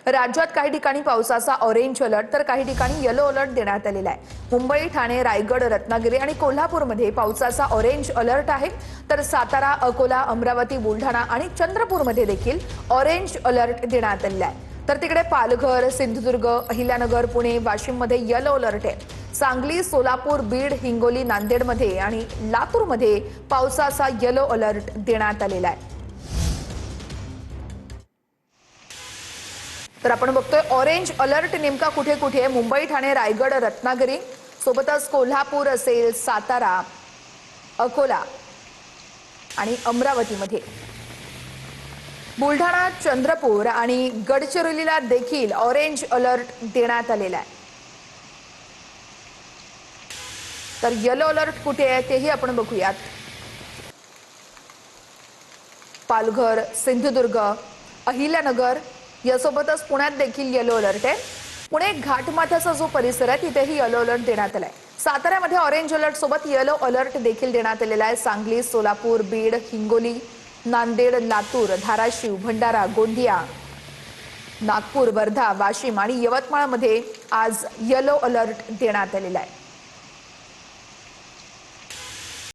राज्यात काही ठिकाणी पावसाचा ऑरेंज अलर्ट तर काही ठिकाणी येलो अलर्ट देण्यात आलेला आहे। मुंबई, ठाणे, रायगड, रत्नागिरी आणि कोल्हापूरमध्ये पावसाचा ऑरेंज अलर्ट आहे, तर सातारा, अकोला, अमरावती, बुलढाणा आणि चंद्रपूरमध्ये देखील ऑरेंज अलर्ट देण्यात आलेला आहे। तर तिकडे पालघर, सिंधुदुर्ग, अहिल्यानगर, पुणे, वाशिममध्ये येलो अलर्ट आहे। सांगली, सोलापूर, बीड, हिंगोली, नांदेडमध्ये आणि लातूरमध्ये पावसाचा येलो अलर्ट देण्यात आलेला आहे। तर आपण बघतोय ऑरेंज अलर्ट नेमका कुठे कुठे आहे। मुंबई, ठाणे, रायगड, रत्नागिरी सोबतच कोल्हापूर असेल, सातारा, अकोला आणि अमरावतीमध्ये, बुलढाणा, चंद्रपूर आणि गडचिरोलीला देखील ऑरेंज अलर्ट देण्यात आलेला आहे। तर येलो अलर्ट कुठे आहे तेही आपण बघूयात। पालघर, सिंधुदुर्ग, अहिल्यानगर यासोबतच पुण्यात देखील येलो अलर्ट आहे। पुणे घाटमाथ्याचा जो परिसर आहे तिथेही येलो अलर्ट देण्यात आलाय। साताऱ्यामध्ये ऑरेंज अलर्ट सोबत येलो अलर्ट देखील देण्यात आलेला आहे। सांगली, सोलापूर, बीड, हिंगोली, नांदेड, लातूर, धाराशिव, भंडारा, गोंदिया, नागपूर, वर्धा, वाशिम आणि यवतमाळमध्ये आज येलो अलर्ट देण्यात आलेला आहे।